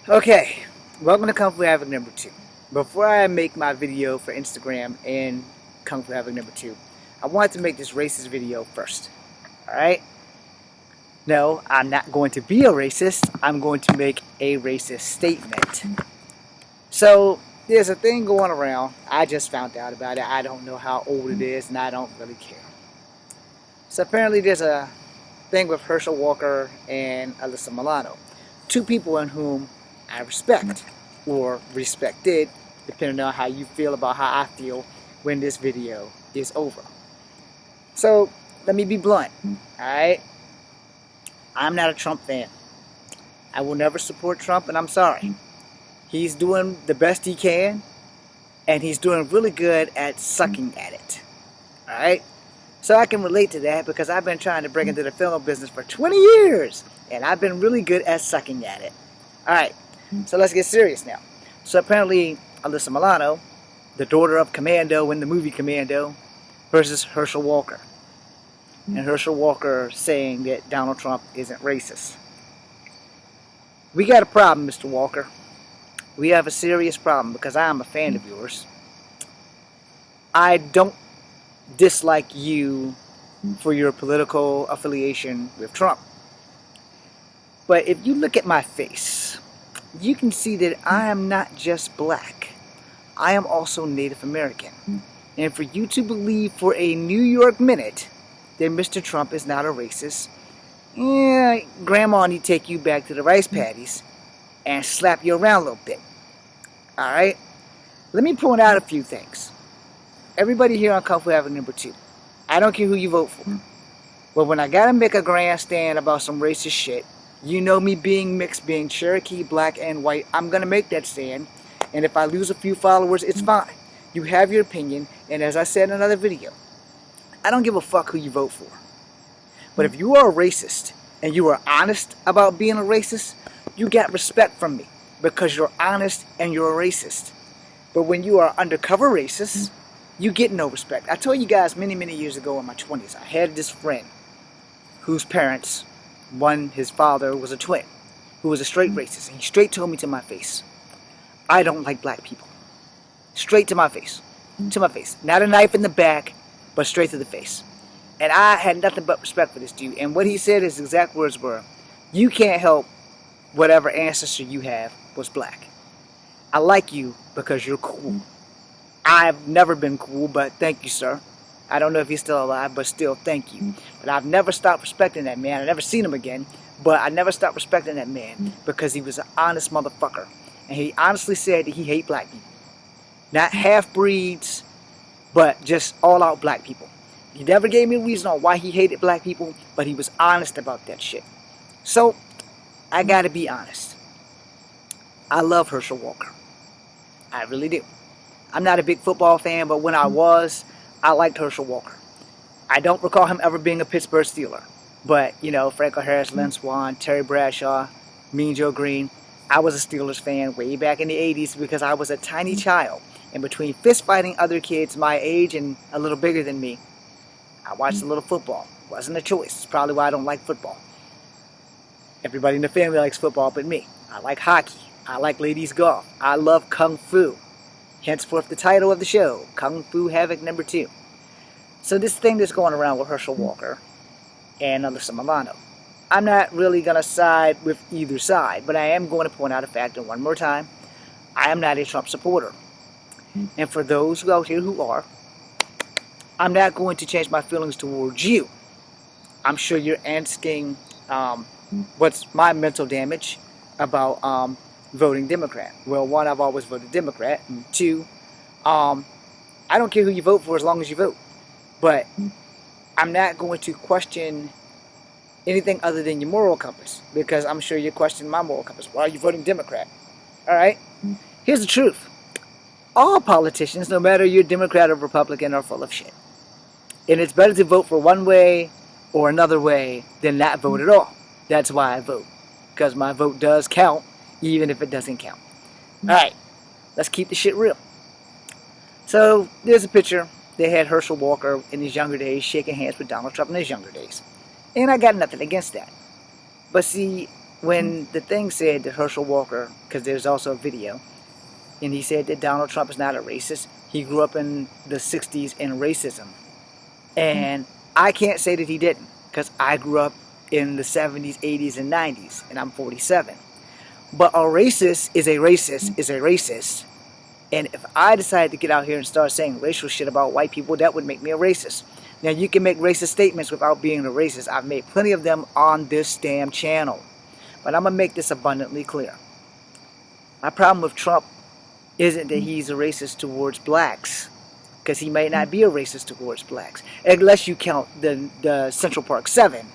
Okay, welcome to Kung Fu Havoc number 2. Before I make my video for Instagram and Kung Fu Havoc number 2, I wanted to make this racist video first. Alright? No, I'm not going to be a racist. I'm going to make a racist statement. So, there's a thing going around. I just found out about it. I don't know how old it is, and I don't really care. So apparently there's a thing with Herschel Walker and Alyssa Milano. Two people in whom I respect, or respected, depending on how you feel about how I feel when this video is over. So, let me be blunt, alright? I'm not a Trump fan. I will never support Trump, and I'm sorry. He's doing the best he can, and he's doing really good at sucking at it, alright? So I can relate to that because I've been trying to break into the film business for 20 years, and I've been really good at sucking at it. Alright. So let's get serious now. So apparently Alyssa Milano, the daughter of Commando in the movie Commando, versus Herschel Walker. And Herschel Walker saying that Donald Trump isn't racist. We got a problem, Mr. Walker. We have a serious problem because I am a fan of yours. I don't dislike you for your political affiliation with Trump. But if you look at my face, you can see that I am not just black. I am also Native American. And for you to believe for a New York minute that Mr. Trump is not a racist, Grandma need to take you back to the rice paddies and slap you around a little bit. Alright? Let me point out a few things. Everybody here on Kung Fu Havoc number 2. I don't care who you vote for. But when I gotta make a grandstand about some racist shit, you know me being mixed, being Cherokee, black, and white, I'm going to make that stand. And if I lose a few followers, it's fine. You have your opinion, and as I said in another video, I don't give a fuck who you vote for. But if you are a racist, and you are honest about being a racist, you get respect from me, because you're honest and you're a racist. But when you are undercover racist, you get no respect. I told you guys many years ago in my 20s, I had this friend whose parents, his father was a twin, who was a straight racist, and he straight told me to my face, I don't like black people. Straight to my face. To my face. Not a knife in the back, but straight to the face. And I had nothing but respect for this dude. And what he said, his exact words were, you can't help whatever ancestor you have was black. I like you because you're cool. I've never been cool, but thank you, sir. I don't know if he's still alive, but still, thank you. But I've never stopped respecting that man. I've never seen him again, but I never stopped respecting that man because he was an honest motherfucker. And he honestly said that he hated black people. Not half-breeds, but just all-out black people. He never gave me a reason on why he hated black people, but he was honest about that shit. So, I gotta be honest. I love Herschel Walker. I really do. I'm not a big football fan, but when I was, I liked Herschel Walker. I don't recall him ever being a Pittsburgh Steeler. But, you know, Franco Harris, Lynn Swann, Terry Bradshaw, Mean Joe Green. I was a Steelers fan way back in the 80s because I was a tiny child. And between fist fighting other kids my age and a little bigger than me, I watched a little football. It wasn't a choice. It's probably why I don't like football. Everybody in the family likes football but me. I like hockey. I like ladies golf. I love Kung Fu. Henceforth the title of the show, Kung Fu Havoc number 2. So this thing that's going around with Herschel Walker and Alyssa Milano, I'm not really going to side with either side, but I am going to point out a fact, and one more time, I am not a Trump supporter. And for those out here who are, I'm not going to change my feelings towards you. I'm sure you're asking what's my mental damage about voting Democrat. Well, one, I've always voted Democrat, and two, I don't care who you vote for as long as you vote. But I'm not going to question anything other than your moral compass, because I'm sure you're questioning my moral compass. Why are you voting Democrat? Alright? Here's the truth. All politicians, no matter you're Democrat or Republican, are full of shit. And it's better to vote for one way or another way than not vote at all. That's why I vote. Because my vote does count, even if it doesn't count. Alright, let's keep the shit real. So, there's a picture. They had Herschel Walker in his younger days shaking hands with Donald Trump in his younger days. And I got nothing against that. But see, when the thing said that Herschel Walker, because there's also a video, and he said that Donald Trump is not a racist. He grew up in the 60s in racism. And I can't say that he didn't, because I grew up in the 70s, 80s, and 90s, and I'm 47. But a racist is a racist is a racist. And if I decided to get out here and start saying racial shit about white people, that would make me a racist. Now, you can make racist statements without being a racist. I've made plenty of them on this damn channel. But I'm going to make this abundantly clear. My problem with Trump isn't that he's a racist towards blacks, because he may not be a racist towards blacks, unless you count the Central Park 7,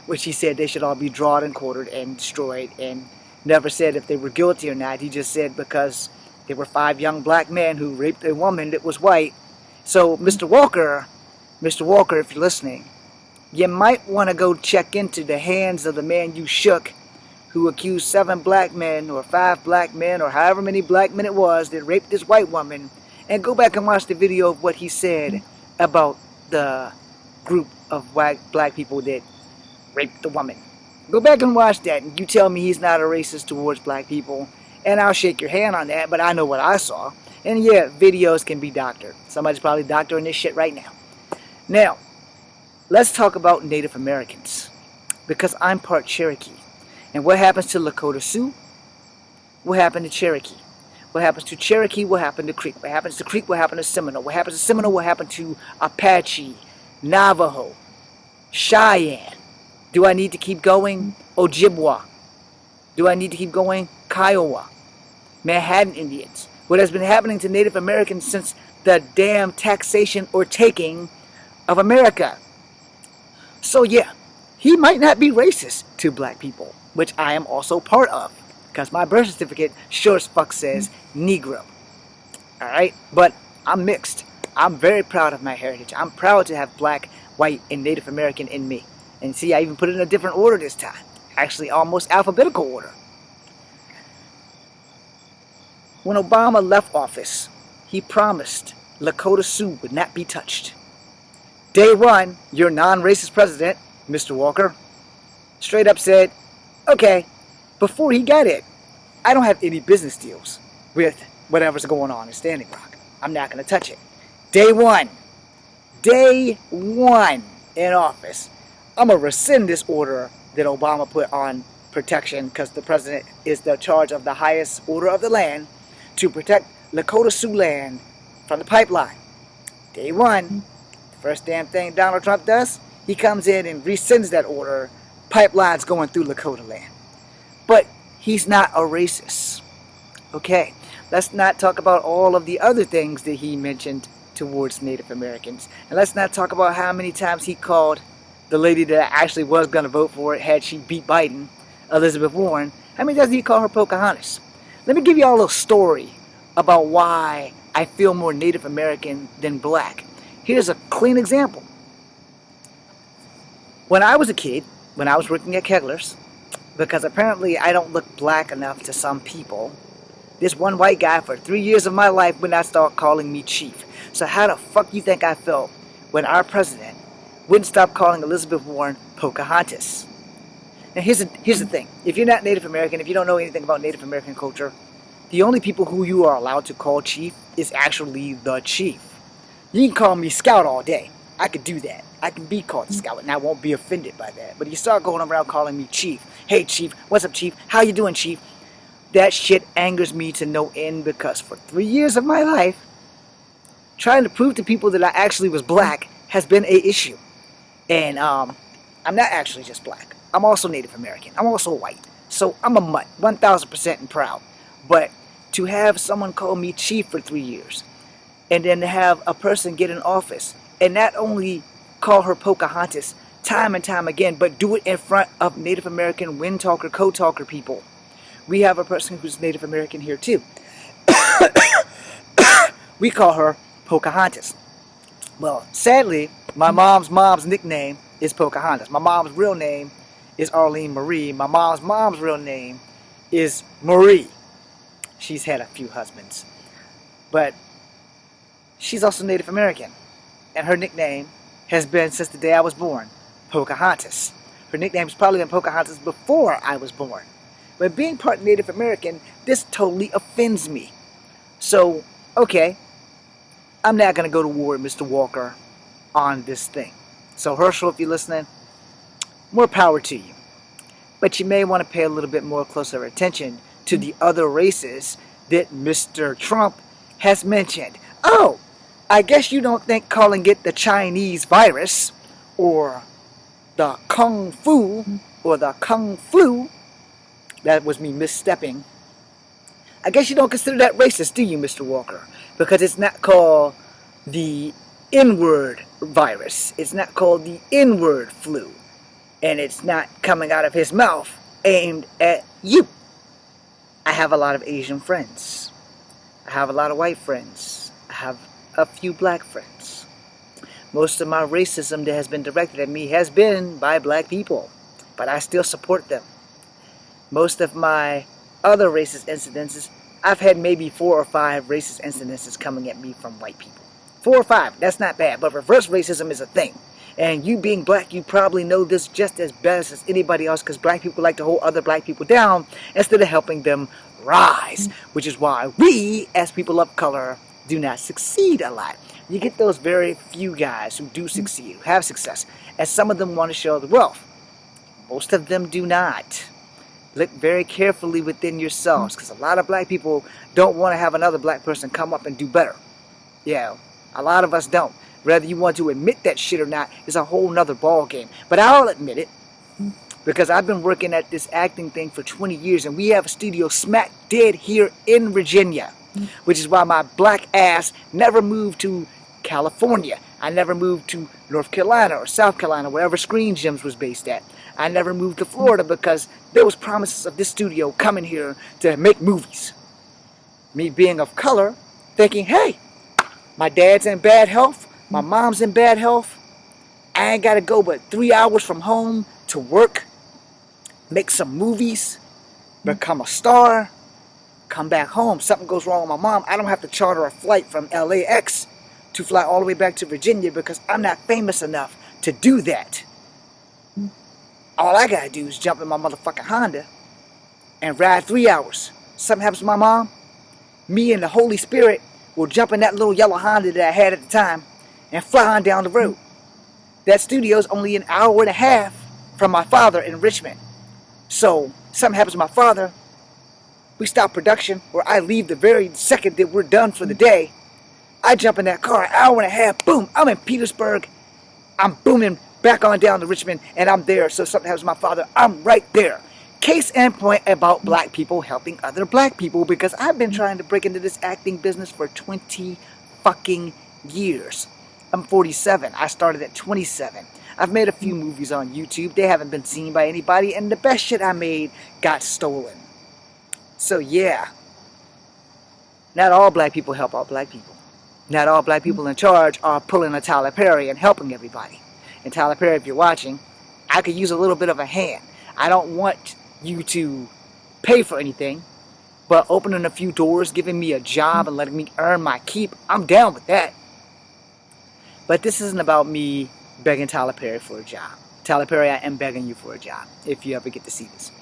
which he said they should all be drawn and quartered and destroyed, and never said if they were guilty or not. He just said because there were 5 young black men who raped a woman that was white. So Mr. Walker, if you're listening, you might want to go check into the hands of the man you shook, who accused 7 black men or 5 black men or however many black men it was that raped this white woman, and go back and watch the video of what he said about the group of black people that raped the woman. Go back and watch that, and you tell me he's not a racist towards black people, and I'll shake your hand on that, but I know what I saw. And yeah, videos can be doctored. Somebody's probably doctoring this shit right now. Now, let's talk about Native Americans, because I'm part Cherokee. And what happens to Lakota Sioux? What happened to Cherokee? What happens to Cherokee? What happened to Creek? What happens to Creek? What happened to Seminole? What happens to Seminole? What happened to Apache, Navajo, Cheyenne? Do I need to keep going? Ojibwa. Do I need to keep going? Kiowa. Manhattan Indians. What has been happening to Native Americans since the damn taxation or taking of America. So yeah, he might not be racist to black people, which I am also part of, because my birth certificate sure as fuck says Negro. Alright? But I'm mixed. I'm very proud of my heritage. I'm proud to have black, white, and Native American in me. And see, I even put it in a different order this time. Actually, almost alphabetical order. When Obama left office, he promised Lakota Sioux would not be touched. Day one, your non-racist president, Mr. Walker, straight up said, okay, before he got it, I don't have any business deals with whatever's going on in Standing Rock. I'm not going to touch it. Day one in office, I'm going to rescind this order that Obama put on protection, because the president is the charge of the highest order of the land to protect Lakota Sioux land from the pipeline. Day one, the first damn thing Donald Trump does, he comes in and rescinds that order. Pipelines going through Lakota land. But he's not a racist. Okay, let's not talk about all of the other things that he mentioned towards Native Americans. And let's not talk about how many times he called the lady that actually was going to vote for it had she beat Biden, Elizabeth Warren. How many times did he call her Pocahontas? Let me give you all a little story about why I feel more Native American than black. Here's a clean example. When I was a kid, when I was working at Kegler's, because apparently I don't look black enough to some people, this one white guy for 3 years of my life would not start calling me chief. So how the fuck you think I felt when our president wouldn't stop calling Elizabeth Warren Pocahontas? Now here's the thing. If you're not Native American, if you don't know anything about Native American culture, the only people who you are allowed to call chief is actually the chief. You can call me Scout all day. I could do that. I can be called Scout and I won't be offended by that. But if you start going around calling me chief, hey chief, what's up chief, how you doing chief? That shit angers me to no end, because for 3 years of my life, trying to prove to people that I actually was black has been a issue. And I'm not actually just black. I'm also Native American. I'm also white. So I'm a mutt, 1000% and proud. But to have someone call me chief for 3 years, and then to have a person get in office and not only call her Pocahontas time and time again, but do it in front of Native American wind talker, code talker people. We have a person who's Native American here too. We call her Pocahontas. Well, sadly, my mom's nickname is Pocahontas. My mom's real name is Arlene Marie. My mom's real name is Marie. She's had a few husbands. But she's also Native American. And her nickname has been, since the day I was born, Pocahontas. Her nickname's probably been Pocahontas before I was born. But being part Native American, this totally offends me. So, okay, I'm not going to go to war with Mr. Walker on this thing. So Herschel, if you're listening, more power to you. But you may want to pay a little bit more closer attention to the other races that Mr. Trump has mentioned. Oh, I guess you don't think calling it the Chinese virus or the Kung Fu or the Kung Flu, that was me misstepping, I guess you don't consider that racist, do you, Mr. Walker? Because it's not called the N-word virus. It's not called the N-word flu. And it's not coming out of his mouth aimed at you. I have a lot of Asian friends. I have a lot of white friends. I have a few black friends. Most of my racism that has been directed at me has been by black people, but I still support them. Most of my other racist incidences, I've had maybe 4 or 5 racist incidences coming at me from white people. 4 or 5, that's not bad, but reverse racism is a thing. And you being black, you probably know this just as best as anybody else, because black people like to hold other black people down instead of helping them rise, which is why we, as people of color, do not succeed a lot. You get those very few guys who do succeed, who have success, and some of them want to show the wealth. Most of them do not. Look very carefully within yourselves, because a lot of black people don't want to have another black person come up and do better. Yeah, a lot of us don't. Whether you want to admit that shit or not is a whole nother ball game. But I'll admit it, because I've been working at this acting thing for 20 years, and we have a studio smack dead here in Virginia, which is why my black ass never moved to California. I never moved to North Carolina or South Carolina, wherever Screen Gems was based at. I never moved to Florida because there was promises of this studio coming here to make movies. Me being of color, thinking, hey, my dad's in bad health, my mom's in bad health, I ain't got to go but 3 hours from home to work, make some movies, become a star, come back home. Something goes wrong with my mom, I don't have to charter a flight from LAX to fly all the way back to Virginia because I'm not famous enough to do that. All I gotta do is jump in my motherfucking Honda and ride 3 hours. Something happens to my mom, me and the Holy Spirit will jump in that little yellow Honda that I had at the time and fly on down the road. That studio's only an hour and a half from my father in Richmond. So, something happens to my father, we stop production, or I leave the very second that we're done for the day. I jump in that car, an hour and a half, boom, I'm in Petersburg. I'm booming back on down to Richmond, and I'm there. So something happens to my father, I'm right there. Case in point about black people helping other black people, because I've been trying to break into this acting business for 20 fucking years. I'm 47. I started at 27. I've made a few movies on YouTube. They haven't been seen by anybody, and the best shit I made got stolen. So yeah, not all black people help all black people. Not all black people in charge are pulling a Tyler Perry and helping everybody. And Tyler Perry, if you're watching, I could use a little bit of a hand. I don't want you to pay for anything, but opening a few doors, giving me a job, and letting me earn my keep, I'm down with that. But this isn't about me begging Tyler Perry for a job. Tyler Perry, I am begging you for a job, if you ever get to see this.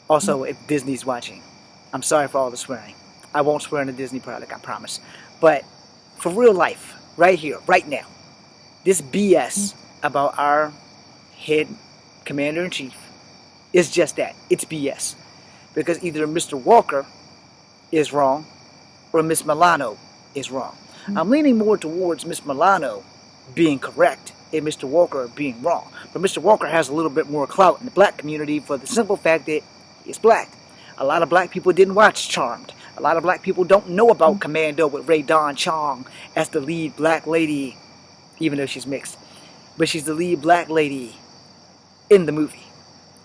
Also, if Disney's watching, I'm sorry for all the swearing. I won't swear in a Disney product, I promise. But for real life, right here, right now, this BS about our head commander-in-chief is just that. It's BS. Because either Mr. Walker is wrong or Miss Milano is wrong. I'm leaning more towards Miss Milano being correct and Mr. Walker being wrong. But Mr. Walker has a little bit more clout in the black community for the simple fact that he's black. A lot of black people didn't watch Charmed. A lot of black people don't know about Commando with Ray Dawn Chong as the lead black lady, even though she's mixed. But she's the lead black lady in the movie.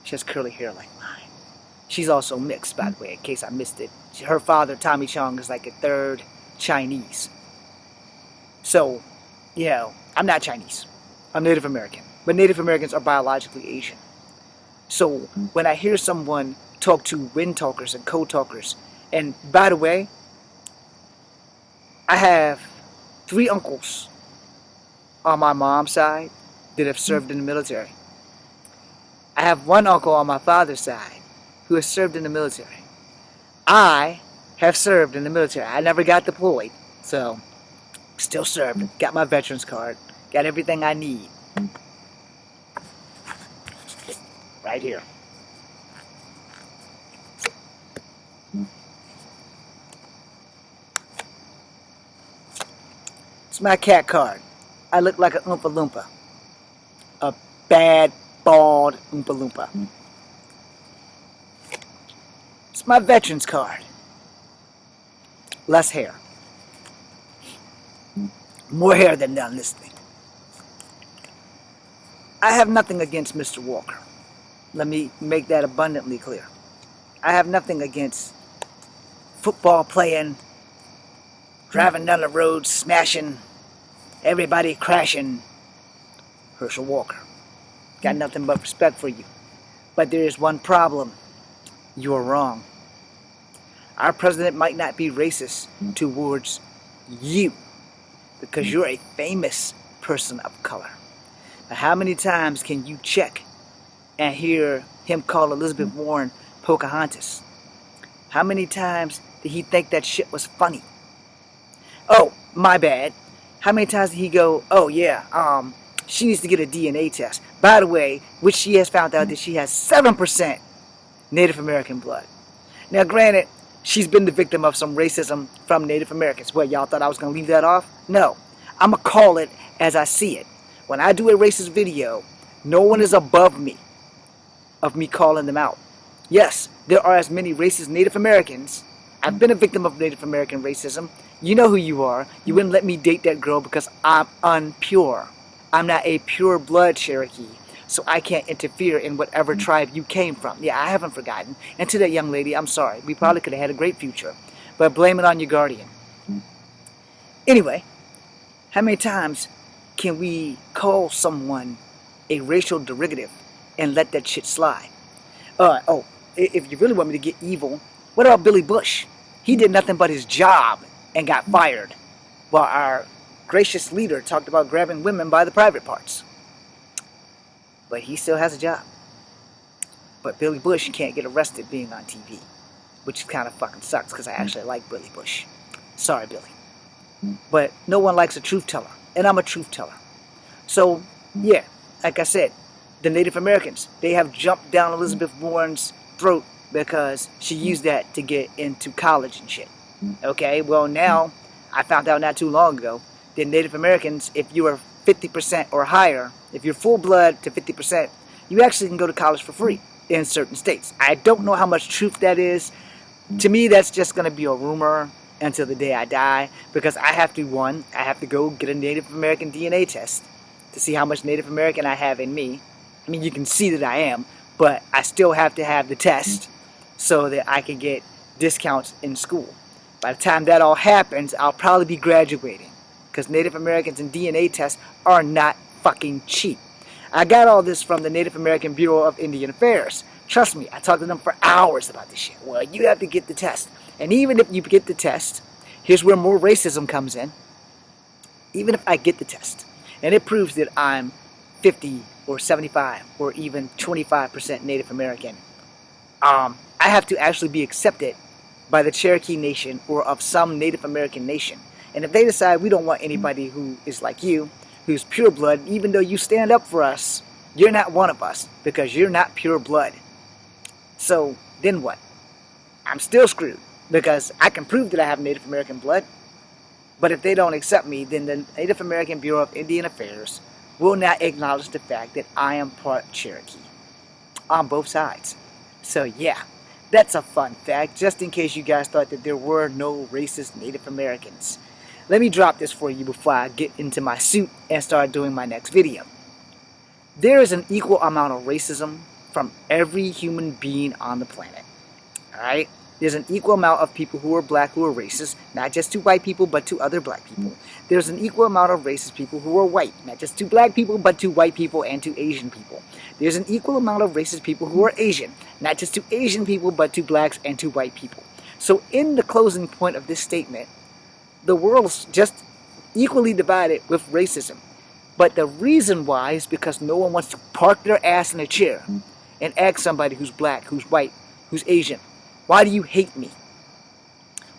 She has curly hair like mine. She's also mixed, by the way, in case I missed it. Her father, Tommy Chong, is like a third Chinese. So, you know, I'm not Chinese. I'm Native American. But Native Americans are biologically Asian. So, when I hear someone talk to wind talkers and code talkers, and by the way, I have 3 uncles on my mom's side that have served in the military. I have 1 uncle on my father's side who has served in the military. I have served in the military. I never got deployed, so still served. Got my veterans card. Got everything I need. Right here. It's my cat card. I look like an Oompa Loompa. A bad, bald Oompa Loompa. It's my veterans card. Less hair. More hair than done this thing. I have nothing against Mr. Walker. Let me make that abundantly clear. I have nothing against football playing, driving down the road, smashing, everybody crashing, Herschel Walker. Got nothing but respect for you. But there is one problem. You are wrong. Our president might not be racist towards you because you're a famous person of color. But how many times can you check and hear him call Elizabeth Warren Pocahontas? How many times did he think that shit was funny? Oh, my bad. How many times did he go, oh yeah, she needs to get a DNA test. By the way, which she has found out that she has 7% Native American blood. Now granted, she's been the victim of some racism from Native Americans. What, y'all thought I was going to leave that off? No. I'm going to call it as I see it. When I do a racist video, no one is above me of me calling them out. Yes, there are as many racist Native Americans. I've been a victim of Native American racism. You know who you are. You wouldn't let me date that girl because I'm unpure. I'm not a pure blood Cherokee, so I can't interfere in whatever tribe you came from. Yeah, I haven't forgotten. And to that young lady, I'm sorry. We probably could have had a great future, but blame it on your guardian. Anyway, how many times can we call someone a racial derivative and let that shit slide? Oh, if you really want me to get evil, what about Billy Bush? He did nothing but his job and got fired, while our gracious leader talked about grabbing women by the private parts. But he still has a job. But Billy Bush can't get arrested being on TV, which kind of fucking sucks because I actually like Billy Bush. Sorry, Billy. But no one likes a truth teller, and I'm a truth teller. So, yeah, like I said, the Native Americans, they have jumped down Elizabeth Warren's throat because she used that to get into college and shit. Okay, well now, I found out not too long ago that Native Americans, if you are 50% or higher, if you're full blood to 50%, you actually can go to college for free in certain states. I don't know how much truth that is. To me, that's just going to be a rumor until the day I die, because I have to go get a Native American DNA test to see how much Native American I have in me. I mean, you can see that I am, but I still have to have the test so that I can get discounts in school. By the time that all happens, I'll probably be graduating, because Native Americans and DNA tests are not fucking cheap. I got all this from the Native American Bureau of Indian Affairs. Trust me, I talked to them for hours about this shit. Well, you have to get the test. And even if you get the test, here's where more racism comes in. Even if I get the test, and it proves that I'm 50 or 75 or even 25% Native American, I have to actually be accepted by the Cherokee Nation or of some Native American nation. And if they decide we don't want anybody who is like you, who's pure blood, even though you stand up for us, you're not one of us because you're not pure blood. So then what? I'm still screwed because I can prove that I have Native American blood. But if they don't accept me, then the Native American Bureau of Indian Affairs will not acknowledge the fact that I am part Cherokee on both sides. So yeah, that's a fun fact, just in case you guys thought that there were no racist Native Americans. Let me drop this for you before I get into my suit and start doing my next video. There is an equal amount of racism from every human being on the planet. Alright? There's an equal amount of people who are black who are racist, not just to white people, but to other black people. There's an equal amount of racist people who are white, not just to black people, but to white people and to Asian people. There's an equal amount of racist people who are Asian, not just to Asian people, but to blacks and to white people. So in the closing point of this statement, the world's just equally divided with racism. But the reason why is because no one wants to park their ass in a chair and ask somebody who's black, who's white, who's Asian? Why do you hate me?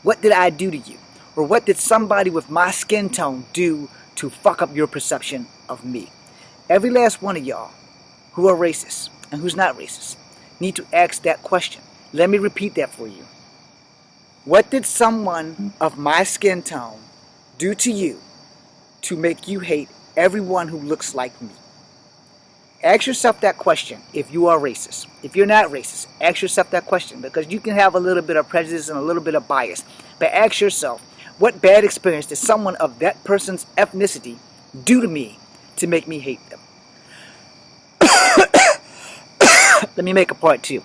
What did I do to you? Or what did somebody with my skin tone do to fuck up your perception of me? Every last one of y'all who are racist and who's not racist need to ask that question. Let me repeat that for you. What did someone of my skin tone do to you to make you hate everyone who looks like me? Ask yourself that question if you are racist. If you're not racist, ask yourself that question, because you can have a little bit of prejudice and a little bit of bias. But ask yourself, what bad experience did someone of that person's ethnicity do to me to make me hate them? Let me make a part two.